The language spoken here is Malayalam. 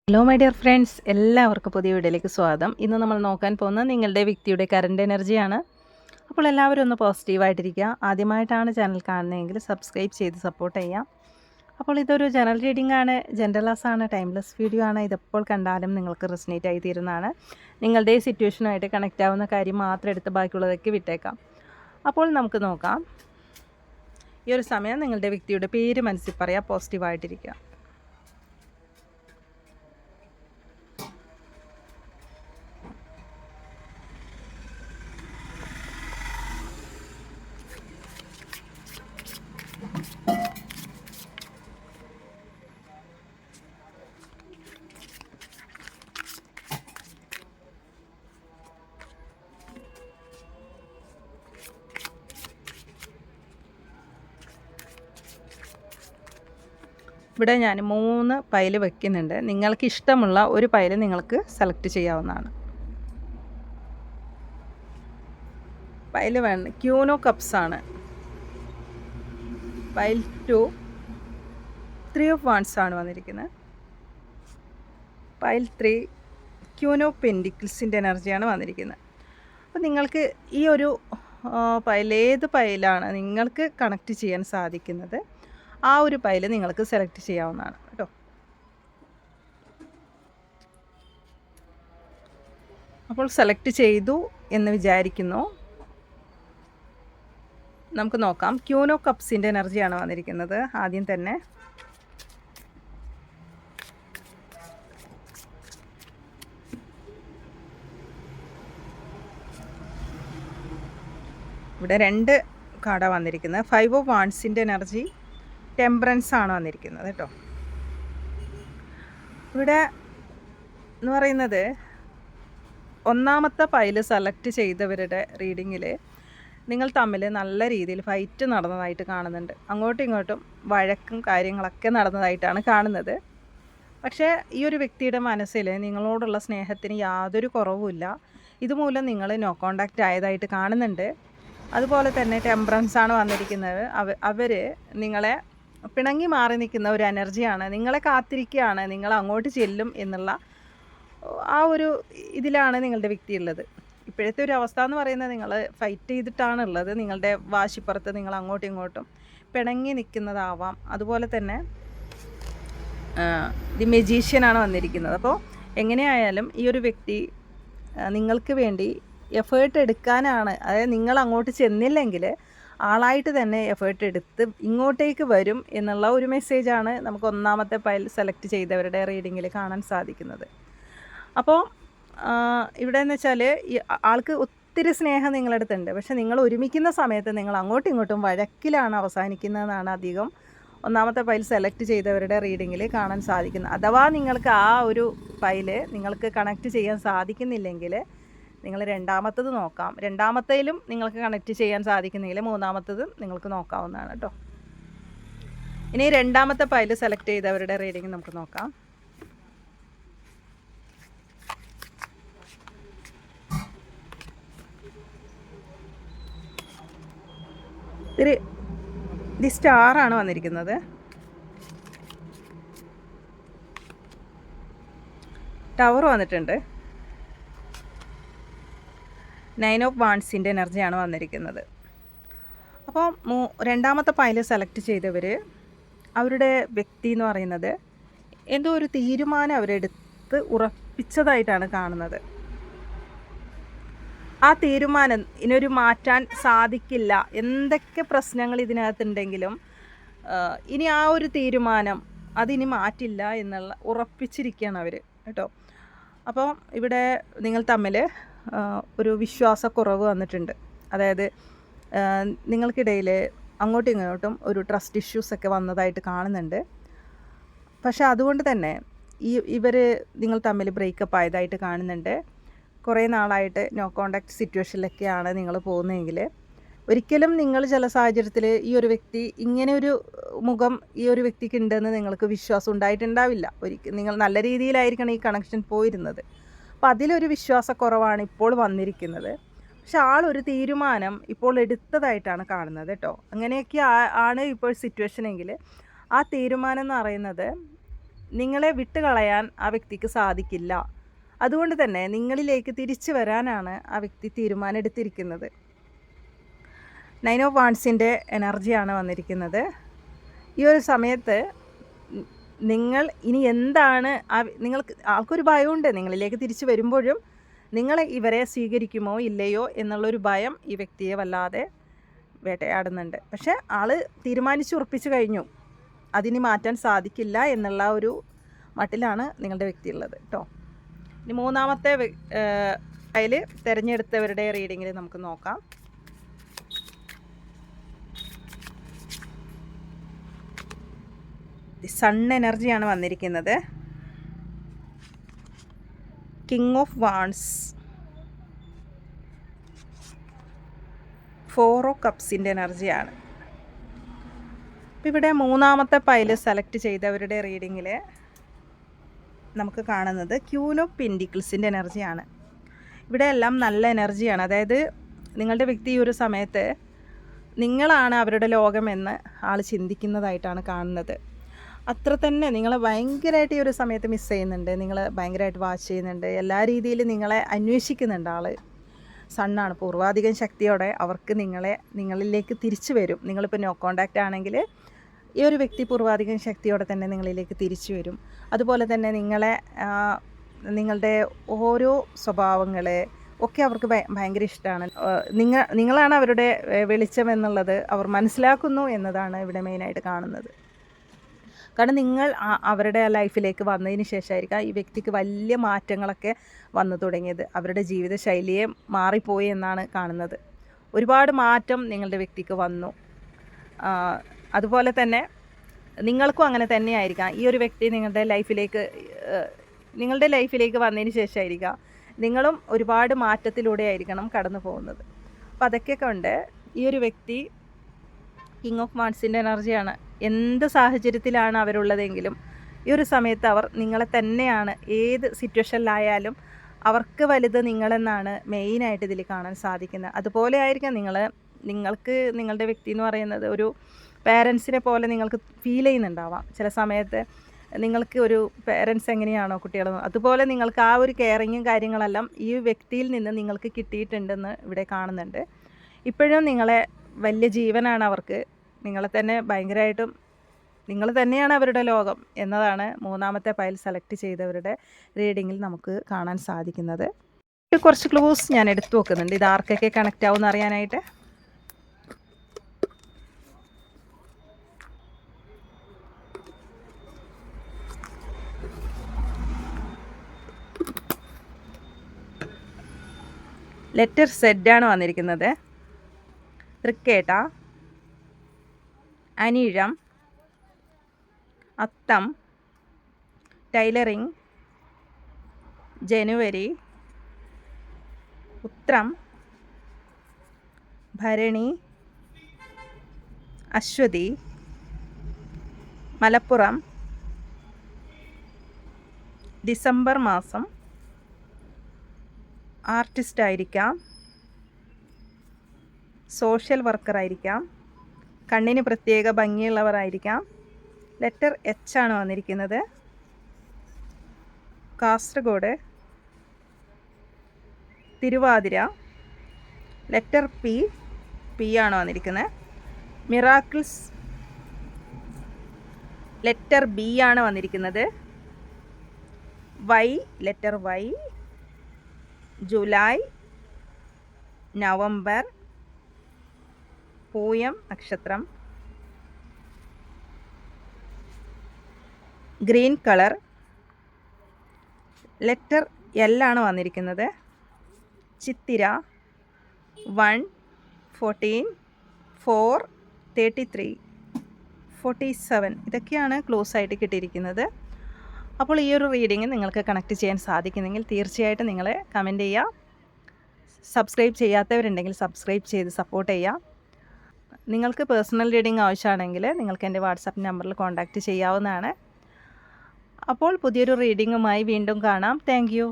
ഹലോ മൈ ഡിയർ ഫ്രണ്ട്സ്, എല്ലാവർക്കും പുതിയ വീഡിയോയിലേക്ക് സ്വാഗതം. ഇന്ന് നമ്മൾ നോക്കാൻ പോകുന്നത് നിങ്ങളുടെ വ്യക്തിയുടെ കറണ്ട് എനർജിയാണ്. അപ്പോൾ എല്ലാവരും ഒന്ന് പോസിറ്റീവായിട്ടിരിക്കുക. ആദ്യമായിട്ടാണ് ചാനൽ കാണുന്നതെങ്കിൽ സബ്സ്ക്രൈബ് ചെയ്ത് സപ്പോർട്ട് ചെയ്യാം. അപ്പോൾ ഇതൊരു ജനറൽ റീഡിംഗ് ആണ്, ജെൻഡർലെസ് ആണ്, ടൈംലെസ് വീഡിയോ ആണ്. ഇതെപ്പോൾ കണ്ടാലും നിങ്ങൾക്ക് റെസനേറ്റ് ആയി തീരുന്നതാണ്. നിങ്ങളുടെ സിറ്റുവേഷനുമായിട്ട് കണക്റ്റ് ആവുന്ന കാര്യം മാത്രം എടുത്ത് ബാക്കിയുള്ളതൊക്കെ വിട്ടേക്കാം. അപ്പോൾ നമുക്ക് നോക്കാം. ഈ ഒരു സമയം നിങ്ങളുടെ വ്യക്തിയുടെ പേര് മനസ്സിൽ പറയാം, പോസിറ്റീവായിട്ടിരിക്കുക. ഇവിടെ ഞാൻ 3 പൈല് വെക്കുന്നുണ്ട്. നിങ്ങൾക്ക് ഇഷ്ടമുള്ള ഒരു പൈല് നിങ്ങൾക്ക് സെലക്ട് ചെയ്യാവുന്നതാണ്. പൈല് വേണ്ട ക്യൂനോ കപ്സ് ആണ്. പൈൽ 2 3 ഓഫ് വാൺസ് ആണ് വന്നിരിക്കുന്നത്. പൈൽ 3 ക്യൂനോ പെൻഡിക്കിൾസിൻ്റെ എനർജിയാണ് വന്നിരിക്കുന്നത്. അപ്പോൾ നിങ്ങൾക്ക് ഈ ഒരു ഏത് പൈലാണ് നിങ്ങൾക്ക് കണക്റ്റ് ചെയ്യാൻ സാധിക്കുന്നത്, ആ ഒരു പൈല് നിങ്ങൾക്ക് സെലക്ട് ചെയ്യാവുന്നതാണ് കേട്ടോ. അപ്പോൾ സെലക്ട് ചെയ്തു എന്ന് വിചാരിക്കുന്നു. നമുക്ക് നോക്കാം. ക്യൂനോ കപ്സിൻ്റെ എനർജിയാണ് വന്നിരിക്കുന്നത്. ആദ്യം തന്നെ ഇവിടെ 2 കാർഡാണ് വന്നിരിക്കുന്നത്. 5 ഓഫ് വാൺസിൻ്റെ എനർജി, ടെമ്പറൻസ് ആണ് വന്നിരിക്കുന്നത് കേട്ടോ. ഇവിടെ എന്ന് പറയുന്നത് ഒന്നാമത്തെ പൈല് സെലക്ട് ചെയ്തവരുടെ റീഡിങ്ങിൽ നിങ്ങൾ തമ്മിൽ നല്ല രീതിയിൽ ഫൈറ്റ് നടന്നതായിട്ട് കാണുന്നുണ്ട്. അങ്ങോട്ടും ഇങ്ങോട്ടും വഴക്കും കാര്യങ്ങളൊക്കെ നടന്നതായിട്ടാണ് കാണുന്നത്. പക്ഷേ ഈ ഒരു വ്യക്തിയുടെ മനസ്സിൽ നിങ്ങളോടുള്ള സ്നേഹത്തിന് യാതൊരു കുറവുമില്ല. ഇതുമൂലം നിങ്ങൾ നോ കോണ്ടാക്റ്റ് ആയതായിട്ട് കാണുന്നുണ്ട്. അതുപോലെ തന്നെ ടെമ്പറൻസ് ആണ് വന്നിരിക്കുന്നത്. അവർ നിങ്ങളെ പിണങ്ങി മാറി നിൽക്കുന്ന ഒരു എനർജിയാണ്. നിങ്ങളെ കാത്തിരിക്കുകയാണ്, നിങ്ങൾ അങ്ങോട്ട് ചെല്ലും എന്നുള്ള ആ ഒരു ഇതിലാണ് നിങ്ങളുടെ വ്യക്തി ഉള്ളത്. ഇപ്പോഴത്തെ ഒരു അവസ്ഥ എന്ന് പറയുന്നത് നിങ്ങൾ ഫൈറ്റ് ചെയ്തിട്ടാണുള്ളത്. നിങ്ങളുടെ വാശിപ്പുറത്ത് നിങ്ങൾ അങ്ങോട്ടും ഇങ്ങോട്ടും പിണങ്ങി നിൽക്കുന്നതാവാം. അതുപോലെ തന്നെ ദി മെജീഷ്യനാണ് വന്നിരിക്കുന്നത്. അപ്പോൾ എങ്ങനെയായാലും ഈ ഒരു വ്യക്തി നിങ്ങൾക്ക് വേണ്ടി എഫേർട്ട് എടുക്കാനാണ്. അതായത് നിങ്ങൾ അങ്ങോട്ട് ചെന്നില്ലെങ്കിൽ ആളായിട്ട് തന്നെ എഫേർട്ട് എടുത്ത് ഇങ്ങോട്ടേക്ക് വരും എന്നുള്ള ഒരു മെസ്സേജാണ് നമുക്ക് ഒന്നാമത്തെ പൈൽ സെലക്ട് ചെയ്തവരുടെ റീഡിങ്ങിൽ കാണാൻ സാധിക്കുന്നത്. അപ്പോൾ ഇവിടെ എന്ന് വെച്ചാൽ ഈ ആൾക്ക് ഒത്തിരി സ്നേഹം നിങ്ങളുടെ അടുത്തുണ്ട്. പക്ഷെ നിങ്ങൾ ഒരുമിക്കുന്ന സമയത്ത് നിങ്ങൾ അങ്ങോട്ടും ഇങ്ങോട്ടും വഴക്കിലാണ് അവസാനിക്കുന്നതെന്നാണ് അധികം ഒന്നാമത്തെ പൈൽ സെലക്ട് ചെയ്തവരുടെ റീഡിങ്ങിൽ കാണാൻ സാധിക്കുന്നത്. അഥവാ നിങ്ങൾക്ക് ആ ഒരു പൈല് നിങ്ങൾക്ക് കണക്റ്റ് ചെയ്യാൻ സാധിക്കുന്നില്ലെങ്കിൽ നിങ്ങൾ രണ്ടാമത്തത് നോക്കാം. രണ്ടാമത്തേലും നിങ്ങൾക്ക് കണക്റ്റ് ചെയ്യാൻ സാധിക്കുന്നെങ്കിൽ മൂന്നാമത്തതും നിങ്ങൾക്ക് നോക്കാവുന്നതാണ് കേട്ടോ. ഇനി രണ്ടാമത്തെ പൈല് സെലക്ട് ചെയ്തവരുടെ റീഡിങ് നമുക്ക് നോക്കാം. ദി സ്റ്റാർ ആണ് വന്നിരിക്കുന്നത്. ടവർ വന്നിട്ടുണ്ട്. 9 ഓഫ് വാൺസിൻ്റെ എനർജിയാണ് വന്നിരിക്കുന്നത്. അപ്പോൾ രണ്ടാമത്തെ പൈല് സെലക്ട് ചെയ്തവർ അവരുടെ വ്യക്തി എന്ന് പറയുന്നത് എന്തോ ഒരു തീരുമാനം അവരെടുത്ത് ഉറപ്പിച്ചതായിട്ടാണ് കാണുന്നത്. ആ തീരുമാനം ഇനിയൊരു മാറ്റാൻ സാധിക്കില്ല. എന്തൊക്കെ പ്രശ്നങ്ങൾ ഇതിനകത്തുണ്ടെങ്കിലും ഇനി ആ ഒരു തീരുമാനം അതിനി മാറ്റില്ല എന്നുള്ള ഉറപ്പിച്ചിരിക്കുകയാണ് അവർ കേട്ടോ. അപ്പോൾ ഇവിടെ നിങ്ങൾ തമ്മിൽ ഒരു വിശ്വാസക്കുറവ് വന്നിട്ടുണ്ട്. അതായത് നിങ്ങൾക്കിടയിൽ അങ്ങോട്ടും ഇങ്ങോട്ടും ഒരു ട്രസ്റ്റ് ഇഷ്യൂസൊക്കെ വന്നതായിട്ട് കാണുന്നുണ്ട്. പക്ഷേ അതുകൊണ്ട് തന്നെ ഇവർ നിങ്ങൾ തമ്മിൽ ബ്രേക്കപ്പ് ആയതായിട്ട് കാണുന്നുണ്ട്. കുറേ നാളായിട്ട് നോ കോണ്ടാക്റ്റ് സിറ്റുവേഷനിലൊക്കെയാണ് നിങ്ങൾ പോകുന്നതെങ്കിൽ ഒരിക്കലും നിങ്ങൾ ചില സാഹചര്യത്തിൽ ഈ ഒരു വ്യക്തി ഇങ്ങനെ ഒരു മുഖം ഈ ഒരു വ്യക്തിക്ക് ഉണ്ടെന്ന് നിങ്ങൾക്ക് വിശ്വാസം ഉണ്ടായിട്ടുണ്ടാവില്ല. നിങ്ങൾ നല്ല രീതിയിലായിരിക്കണം ഈ കണക്ഷൻ പോയിരുന്നത്. അപ്പോൾ അതിലൊരു വിശ്വാസക്കുറവാണ് ഇപ്പോൾ വന്നിരിക്കുന്നത്. പക്ഷെ ആളൊരു തീരുമാനം ഇപ്പോൾ എടുത്തതായിട്ടാണ് കാണുന്നത് കേട്ടോ. അങ്ങനെയൊക്കെ ആണ് ഇപ്പോൾ സിറ്റുവേഷൻ എങ്കിൽ ആ തീരുമാനം എന്ന് പറയുന്നത് നിങ്ങളെ വിട്ടുകളയാൻ ആ വ്യക്തിക്ക് സാധിക്കില്ല. അതുകൊണ്ട് തന്നെ നിങ്ങളിലേക്ക് തിരിച്ചു വരാനാണ് ആ വ്യക്തി തീരുമാനമെടുത്തിരിക്കുന്നത്. 9 ഓഫ് വാണ്ട്സിൻ്റെ എനർജിയാണ് വന്നിരിക്കുന്നത്. ഈ ഒരു സമയത്ത് നിങ്ങൾ ഇനി എന്താണ് നിങ്ങൾക്ക് ആൾക്കൊരു ഭയമുണ്ട് നിങ്ങളിലേക്ക് തിരിച്ചു വരുമ്പോഴും നിങ്ങൾ ഇവരെ സ്വീകരിക്കുമോ ഇല്ലയോ എന്നുള്ളൊരു ഭയം ഈ വ്യക്തിയെ വല്ലാതെ വേട്ടയാടുന്നുണ്ട്. പക്ഷേ ആൾ തീരുമാനിച്ചുറപ്പിച്ചു കഴിഞ്ഞു, അതിനി മാറ്റാൻ സാധിക്കില്ല എന്നുള്ള ഒരു മട്ടിലാണ് നിങ്ങളുടെ വ്യക്തി ഉള്ളത് കേട്ടോ. ഇനി മൂന്നാമത്തെ അതിൽ തിരഞ്ഞെടുത്തവരുടെ റീഡിങ്ങിൽ നമുക്ക് നോക്കാം. സൺ എനർജിയാണ് വന്നിരിക്കുന്നത്. കിങ് ഓഫ് വാണ്ട്സ്, 4 ഓഫ് കപ്സിൻ്റെ എനർജിയാണ്. അപ്പോൾ ഇവിടെ മൂന്നാമത്തെ പൈൽ സെലക്ട് ചെയ്തവരുടെ റീഡിങ്ങിൽ നമുക്ക് കാണുന്നത് ക്യൂൻ ഓഫ് പെൻറ്റിക്കിൾസിൻ്റെ എനർജിയാണ്. ഇവിടെ എല്ലാം നല്ല എനർജിയാണ്. അതായത് നിങ്ങളുടെ വ്യക്തി ഈ ഒരു സമയത്ത് നിങ്ങളാണ് അവരുടെ ലോകമെന്ന് ആൾ ചിന്തിക്കുന്നതായിട്ടാണ് കാണുന്നത്. അത്ര തന്നെ നിങ്ങളെ ഭയങ്കരമായിട്ട് ഈ ഒരു സമയത്ത് മിസ് ചെയ്യുന്നുണ്ട്, നിങ്ങൾ ഭയങ്കരമായിട്ട് വാച്ച് ചെയ്യുന്നുണ്ട്, എല്ലാ രീതിയിലും നിങ്ങളെ അന്വേഷിക്കുന്നുണ്ട് ആൾ. സണ്ണാണ്, പൂർവാധികം ശക്തിയോടെ അവർക്ക് നിങ്ങളിലേക്ക് തിരിച്ചു വരും. നിങ്ങളിപ്പോൾ നോ കോണ്ടാക്റ്റ് ആണെങ്കിൽ ഈ ഒരു വ്യക്തി പൂർവാധികം ശക്തിയോടെ തന്നെ നിങ്ങളിലേക്ക് തിരിച്ചു വരും. അതുപോലെ തന്നെ നിങ്ങളുടെ ഓരോ സ്വഭാവങ്ങളെ ഒക്കെ അവർക്ക് ഭയങ്കര ഇഷ്ടമാണ്. നിങ്ങളാണ് അവരുടെ വെളിച്ചം എന്നുള്ളത് അവർ മനസ്സിലാക്കുന്നു എന്നതാണ് ഇവിടെ മെയിനായിട്ട് കാണുന്നത്. കാരണം നിങ്ങൾ അവരുടെ ലൈഫിലേക്ക് വന്നതിന് ശേഷമായിരിക്കാം ഈ വ്യക്തിക്ക് വലിയ മാറ്റങ്ങളൊക്കെ വന്നു തുടങ്ങിയത്. അവരുടെ ജീവിതശൈലിയെ മാറിപ്പോയി എന്നാണ് കാണുന്നത്. ഒരുപാട് മാറ്റം നിങ്ങളുടെ വ്യക്തിക്ക് വന്നു. അതുപോലെ തന്നെ നിങ്ങൾക്കും അങ്ങനെ തന്നെയായിരിക്കാം. ഈ ഒരു വ്യക്തി നിങ്ങളുടെ ലൈഫിലേക്ക് വന്നതിന് ശേഷമായിരിക്കാം നിങ്ങളും ഒരുപാട് മാറ്റത്തിലൂടെ ആയിരിക്കണം കടന്നു പോകുന്നത്. അപ്പോൾ അതൊക്കെ കൊണ്ട് ഈ ഒരു വ്യക്തി കിങ് ഓഫ് വാണ്ട്സിൻ്റെ എനർജിയാണ്. എന്ത് സാഹചര്യത്തിലാണ് അവരുള്ളതെങ്കിലും ഈ ഒരു സമയത്ത് അവർ നിങ്ങളെ തന്നെയാണ്, ഏത് സിറ്റുവേഷനിലായാലും അവർക്ക് വലുത് നിങ്ങളെന്നാണ് മെയിനായിട്ട് ഇതിൽ കാണാൻ സാധിക്കുന്നത്. അതുപോലെ ആയിരിക്കാം നിങ്ങൾക്ക് നിങ്ങളുടെ വ്യക്തി എന്ന് പറയുന്നത് ഒരു പേരൻസിനെ പോലെ നിങ്ങൾക്ക് ഫീൽ ചെയ്യുന്നുണ്ടാവാം. ചില സമയത്ത് നിങ്ങൾക്ക് ഒരു പേരൻസ് എങ്ങനെയാണോ കുട്ടികൾ, അതുപോലെ നിങ്ങൾക്ക് ആ ഒരു കെയറിങ്ങും കാര്യങ്ങളെല്ലാം ഈ വ്യക്തിയിൽ നിന്ന് നിങ്ങൾക്ക് കിട്ടിയിട്ടുണ്ടെന്ന് ഇവിടെ കാണുന്നുണ്ട്. ഇപ്പോഴും നിങ്ങളെ വലിയ ജീവനാണ് അവർക്ക്. നിങ്ങളെ തന്നെ ഭയങ്കരമായിട്ടും നിങ്ങൾ തന്നെയാണ് അവരുടെ ലോകം എന്നതാണ് മൂന്നാമത്തെ പൈൽ സെലക്ട് ചെയ്തവരുടെ റീഡിങ്ങിൽ നമുക്ക് കാണാൻ സാധിക്കുന്നത്. കുറച്ച് ക്ലൂസ് ഞാൻ എടുത്തു വെക്കുന്നുണ്ട്, ഇത് ആർക്കൊക്കെ കണക്റ്റ് ആവുമെന്ന് അറിയാനായിട്ട്. ലെറ്റർ സെഡ് ആണ് വന്നിരിക്കുന്നത്. തൃക്കേട്ട, അനിഴം, അത്തം, ടൈലറിംഗ്, ജനുവരി, ഉത്രം, ഭരണി, അശ്വതി, മലപ്പുറം, ഡിസംബർ മാസം, ആർട്ടിസ്റ്റ് ആയിരിക്കാം, സോഷ്യൽ വർക്കർ ആയിരിക്കാം, കണ്ണിന് പ്രത്യേക ഭംഗിയുള്ളവരായിരിക്കാം. ലെറ്റർ എച്ച് ആണ് വന്നിരിക്കുന്നത്. കാസർഗോഡ്, തിരുവാതിര. ലെറ്റർ പി ആണ് വന്നിരിക്കുന്നത്. മിറാക്കിൾസ്. ലെറ്റർ ബി ആണ് വന്നിരിക്കുന്നത്. ലെറ്റർ വൈ, ജൂലൈ, നവംബർ, പൂയം നക്ഷത്രം, ഗ്രീൻ കളർ. ലെറ്റർ എൽ ആണ് വന്നിരിക്കുന്നത്. ചിത്തിര, 1, 14, 4, 33, 47 ഇതൊക്കെയാണ് ക്ലോസ് ആയിട്ട് കിട്ടിയിരിക്കുന്നത്. അപ്പോൾ ഈ ഒരു റീഡിങ് നിങ്ങൾക്ക് കണക്ട് ചെയ്യാൻ സാധിക്കുന്നെങ്കിൽ തീർച്ചയായിട്ടും നിങ്ങൾ കമൻറ്റ് ചെയ്യുക. സബ്സ്ക്രൈബ് ചെയ്യാത്തവരുണ്ടെങ്കിൽ സബ്സ്ക്രൈബ് ചെയ്ത് സപ്പോർട്ട് ചെയ്യുക. നിങ്ങൾക്ക് പേഴ്സണൽ റീഡിംഗ് ആവശ്യമാണെങ്കിൽ നിങ്ങൾക്ക് എൻ്റെ വാട്സാപ്പ് നമ്പറിൽ കോൺടാക്റ്റ് ചെയ്യാവുന്നതാണ്. അപ്പോൾ പുതിയൊരു റീഡിങ്ങുമായി വീണ്ടും കാണാം. Thank you.